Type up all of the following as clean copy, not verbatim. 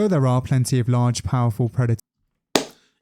Though there are plenty of large, powerful predators.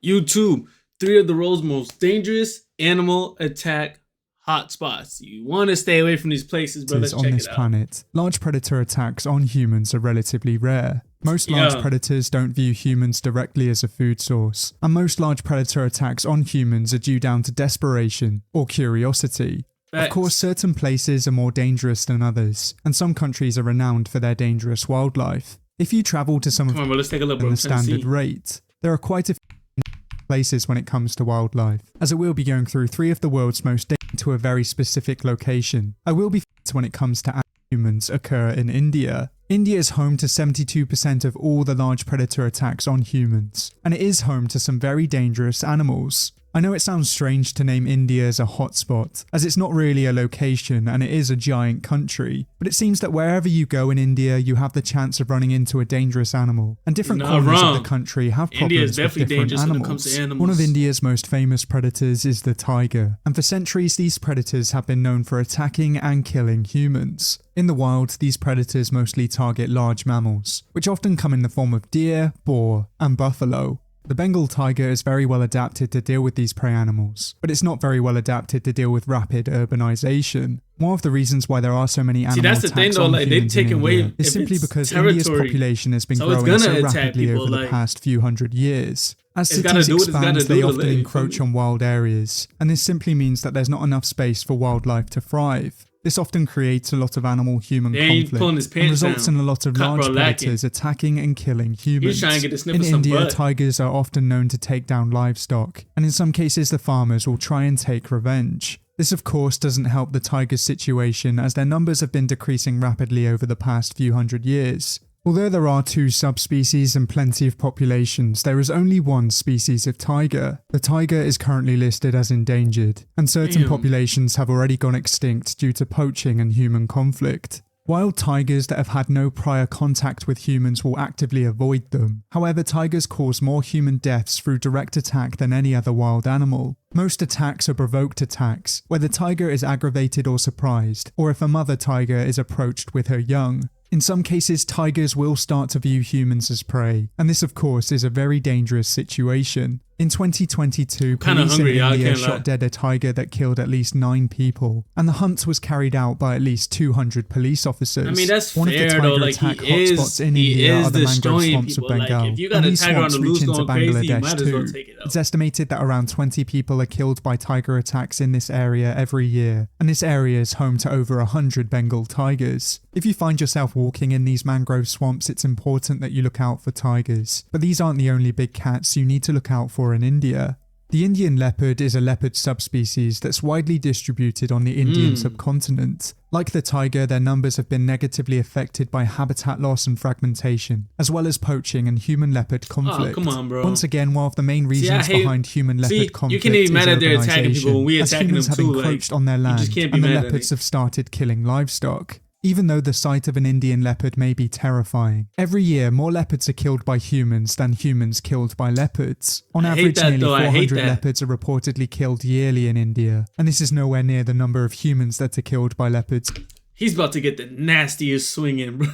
YouTube, 3 of the world's most dangerous animal attack hotspots. You want to stay away from these places, brother. On this planet, large predator attacks on humans are relatively rare. Most large predators don't view humans directly as a food source, and most large predator attacks on humans are due down to desperation or curiosity. Of course, certain places are more dangerous than others, and some countries are renowned for their dangerous wildlife. If you travel to some of them at the standard rate, there are quite a few places when it comes to wildlife, as I will be going through 3 of the world's most dangerous to a very specific location. I will be when it comes to humans occur in India. India is home to 72% of all the large predator attacks on humans, and it is home to some very dangerous animals. I know it sounds strange to name India as a hotspot, as it's not really a location and it is a giant country, but it seems that wherever you go in India, you have the chance of running into a dangerous animal, and different corners of the country have problems with different animals. One of India's most famous predators is the tiger, and for centuries these predators have been known for attacking and killing humans. In the wild, these predators mostly target large mammals, which often come in the form of deer, boar, and buffalo. The Bengal tiger is very well adapted to deal with these prey animals, but it's not very well adapted to deal with rapid urbanization. One of the reasons why there are so many animal attacks on humans in India is simply because India's population has been growing so rapidly over the past few hundred years. As cities expand, they often encroach on wild areas, and this simply means that there's not enough space for wildlife to thrive. This often creates a lot of animal-human conflict and results in a lot of large predators attacking and killing humans. In India, tigers are often known to take down livestock, and in some cases the farmers will try and take revenge. This of course doesn't help the tigers' situation, as their numbers have been decreasing rapidly over the past few hundred years. Although there are 2 subspecies and plenty of populations, there is only 1 species of tiger. The tiger is currently listed as endangered, and certain populations have already gone extinct due to poaching and human conflict. Wild tigers that have had no prior contact with humans will actively avoid them. However, tigers cause more human deaths through direct attack than any other wild animal. Most attacks are provoked attacks, where the tiger is aggravated or surprised, or if a mother tiger is approached with her young. In some cases, tigers will start to view humans as prey, and this of course is a very dangerous situation. In 2022, police in India shot dead a tiger that killed at least 9 people, and the hunt was carried out by at least 200 police officers. I mean, that's one fair, of the tiger attack hotspots in India are the mangrove swamps of Bengal, and these swamps reach into Bangladesh too. It's estimated that around 20 people are killed by tiger attacks in this area every year, and this area is home to over 100 Bengal tigers. If you find yourself walking in these mangrove swamps, it's important that you look out for tigers, but these aren't the only big cats you need to look out for in India. The Indian leopard is a leopard subspecies that's widely distributed on the Indian subcontinent. Like the tiger, their numbers have been negatively affected by habitat loss and fragmentation, as well as poaching and human-leopard conflict. Oh, come on, bro. Once again, one of the main reasons behind human-leopard conflict is urbanization, as humans have encroached on their land, and the leopards have started killing livestock. Even though the sight of an Indian leopard may be terrifying, every year more leopards are killed by humans than humans killed by leopards. On average, nearly 400 leopards are reportedly killed yearly in India, and this is nowhere near the number of humans that are killed by leopards. He's about to get the nastiest swing in, bro.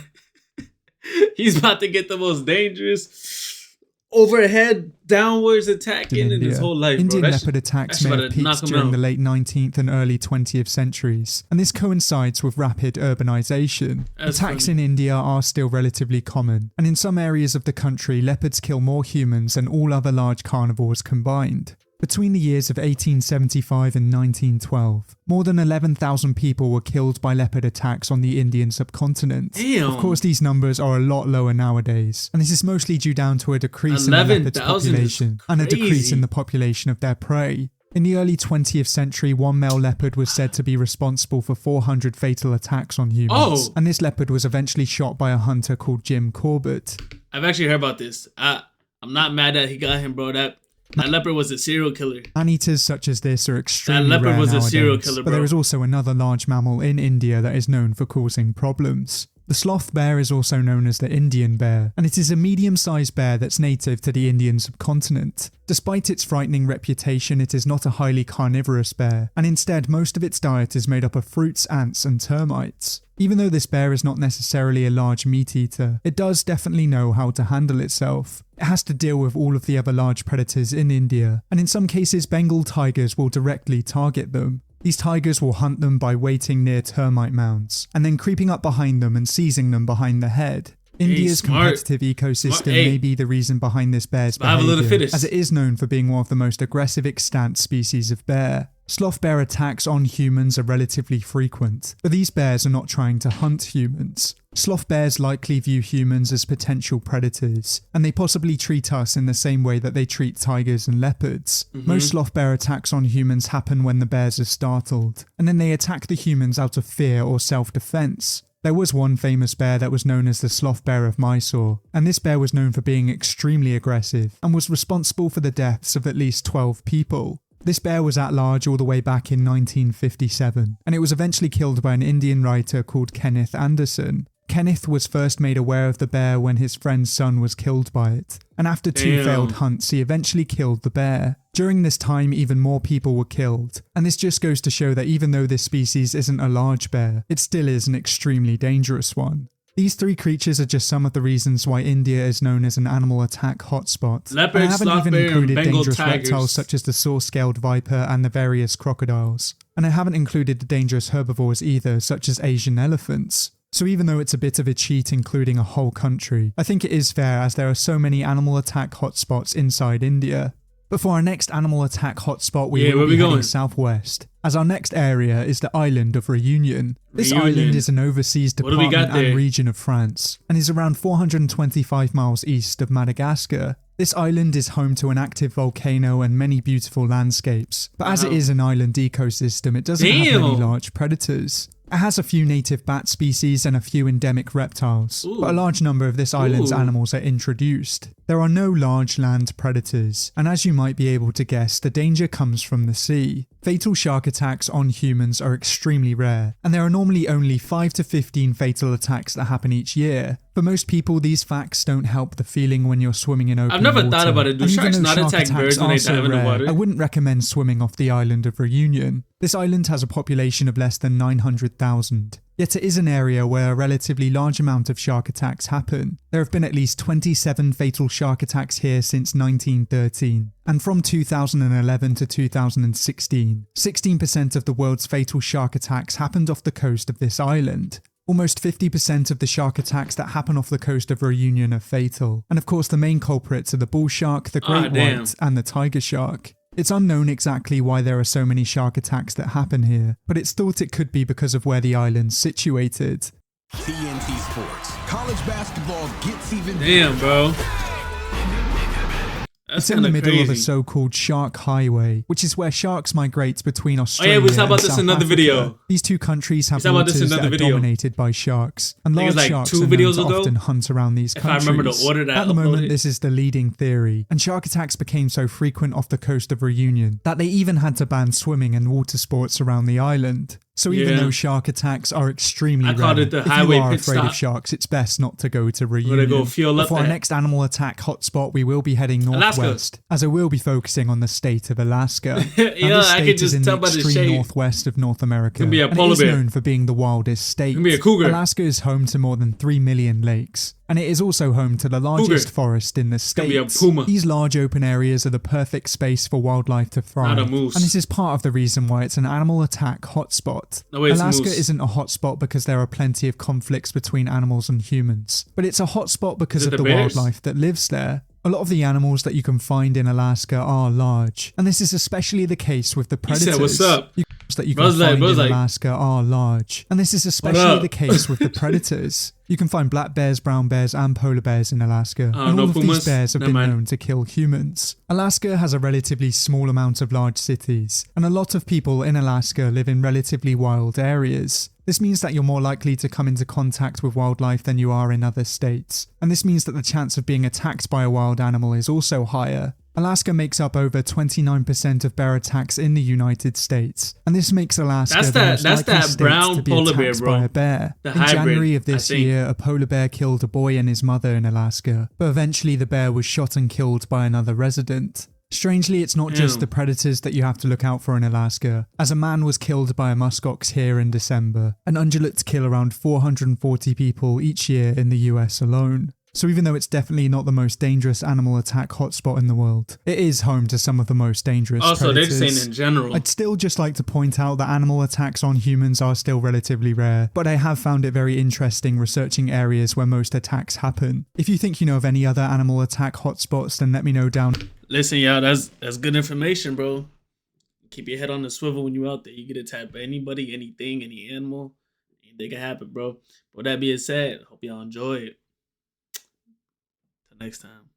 He's about to get the most dangerous overhead downwards attack in his whole life, Indian bro. leopard attacks may have peaked during the late 19th and early 20th centuries, and this coincides with rapid urbanization. Attacks in India are still relatively common, and in some areas of the country, leopards kill more humans than all other large carnivores combined. Between the years of 1875 and 1912, more than 11,000 people were killed by leopard attacks on the Indian subcontinent. Damn. Of course, these numbers are a lot lower nowadays, and this is mostly due down to a decrease in the leopard's population and a decrease in the population of their prey. In the early 20th century, one male leopard was said to be responsible for 400 fatal attacks on humans, and this leopard was eventually shot by a hunter called Jim Corbett. I've actually heard about this. I'm not mad that he got him, bro. That leopard was a serial killer. Maneaters such as this are extremely rare nowadays, a serial killer, bro. But there is also another large mammal in India that is known for causing problems. The sloth bear is also known as the Indian bear, and it is a medium-sized bear that's native to the Indian subcontinent. Despite its frightening reputation, it is not a highly carnivorous bear, and instead most of its diet is made up of fruits, ants, and termites. Even though this bear is not necessarily a large meat eater, it does definitely know how to handle itself. It has to deal with all of the other large predators in India, and in some cases Bengal tigers will directly target them. These tigers will hunt them by waiting near termite mounds, and then creeping up behind them and seizing them behind the head. India's competitive ecosystem may be the reason behind this bear's behavior, as it is known for being one of the most aggressive extant species of bear. Sloth bear attacks on humans are relatively frequent, but these bears are not trying to hunt humans. Sloth bears likely view humans as potential predators, and they possibly treat us in the same way that they treat tigers and leopards. Most sloth bear attacks on humans happen when the bears are startled, and then they attack the humans out of fear or self-defense. There was one famous bear that was known as the sloth bear of Mysore, and this bear was known for being extremely aggressive and was responsible for the deaths of at least 12 people. This bear was at large all the way back in 1957, and it was eventually killed by an Indian writer called Kenneth Anderson. Kenneth was first made aware of the bear when his friend's son was killed by it, and after 2 failed hunts he eventually killed the bear. During this time even more people were killed, and this just goes to show that even though this species isn't a large bear, it still is an extremely dangerous one. These 3 creatures are just some of the reasons why India is known as an animal attack hotspot. Leopards, I haven't sloth even bear, included and Bengal dangerous tigers. reptiles such as the saw-scaled viper and the various crocodiles. And I haven't included the dangerous herbivores either, such as Asian elephants. So even though it's a bit of a cheat including a whole country, I think it is fair as there are so many animal attack hotspots inside India. But for our next animal attack hotspot we will be heading southwest, as our next area is the island of Reunion. This island is an overseas department and region of France, and is around 425 miles east of Madagascar. This island is home to an active volcano and many beautiful landscapes, but as it is an island ecosystem, it doesn't have many large predators. It has a few native bat species and a few endemic reptiles, but a large number of this island's animals are introduced. There are no large land predators, and as you might be able to guess, the danger comes from the sea. Fatal shark attacks on humans are extremely rare, and there are normally only 5 to 15 fatal attacks that happen each year. For most people, these facts don't help the feeling when you're swimming in open water. I've never thought about it. Do sharks not attack birds when they dive in the water? I wouldn't recommend swimming off the island of Reunion. This island has a population of less than 900,000. Yet it is an area where a relatively large amount of shark attacks happen. There have been at least 27 fatal shark attacks here since 1913. And from 2011 to 2016, 16% of the world's fatal shark attacks happened off the coast of this island. Almost 50% of the shark attacks that happen off the coast of Reunion are fatal. And of course the main culprits are the bull shark, the great white, and the tiger shark. It's unknown exactly why there are so many shark attacks that happen here, but it's thought it could be because of where the island's situated. TNT Sports. College basketball gets even Damn, bro. It's in the middle of a so-called shark highway, which is where sharks migrate between Australia we talked about and this South in another Africa. video. These 2 countries have waters that are dominated by sharks, and large sharks are known to often hunt around these countries. If I remember the order that At the moment, this is the leading theory, and shark attacks became so frequent off the coast of Reunion that they even had to ban swimming and water sports around the island. So even though shark attacks are extremely rare, if you are afraid of sharks, it's best not to go to Reunion. For our next animal attack hotspot, we will be heading northwest, as I will be focusing on the state of Alaska. Now, this state is in the extreme northwest of North America, and it is known for being the wildest state. Alaska is home to more than 3 million lakes, and it is also home to the largest forest in the state. These large open areas are the perfect space for wildlife to thrive, and this is part of the reason why it's an animal attack hotspot. Alaska isn't a hotspot because there are plenty of conflicts between animals and humans, but it's a hotspot because of the wildlife that lives there. A lot of the animals that you can find in Alaska are large, and this is especially the case with the predators. What's up? That you can find in Alaska are large, and this is especially the case with the predators. You can find black bears, brown bears, and polar bears in Alaska, and all of these bears have been known to kill humans. Alaska has a relatively small amount of large cities, and a lot of people in Alaska live in relatively wild areas. This means that you're more likely to come into contact with wildlife than you are in other states, and this means that the chance of being attacked by a wild animal is also higher. Alaska makes up over 29% of bear attacks in the United States, and this makes Alaska the most likely state to be attacked by a bear. In January of this year, a polar bear killed a boy and his mother in Alaska, but eventually the bear was shot and killed by another resident. Strangely, it's not just the predators that you have to look out for in Alaska, as a man was killed by a muskox here in December, and ungulates kill around 440 people each year in the US alone. So even though it's definitely not the most dangerous animal attack hotspot in the world, it is home to some of the most dangerous predators. They're just saying in general. I'd still just like to point out that animal attacks on humans are still relatively rare, but I have found it very interesting researching areas where most attacks happen. If you think you know of any other animal attack hotspots, then let me know down. Listen, y'all, that's good information, bro. Keep your head on the swivel when you're out there. You get attacked by anybody, anything, any animal. Anything can happen, bro. But with that being said, hope y'all enjoy it. Till next time.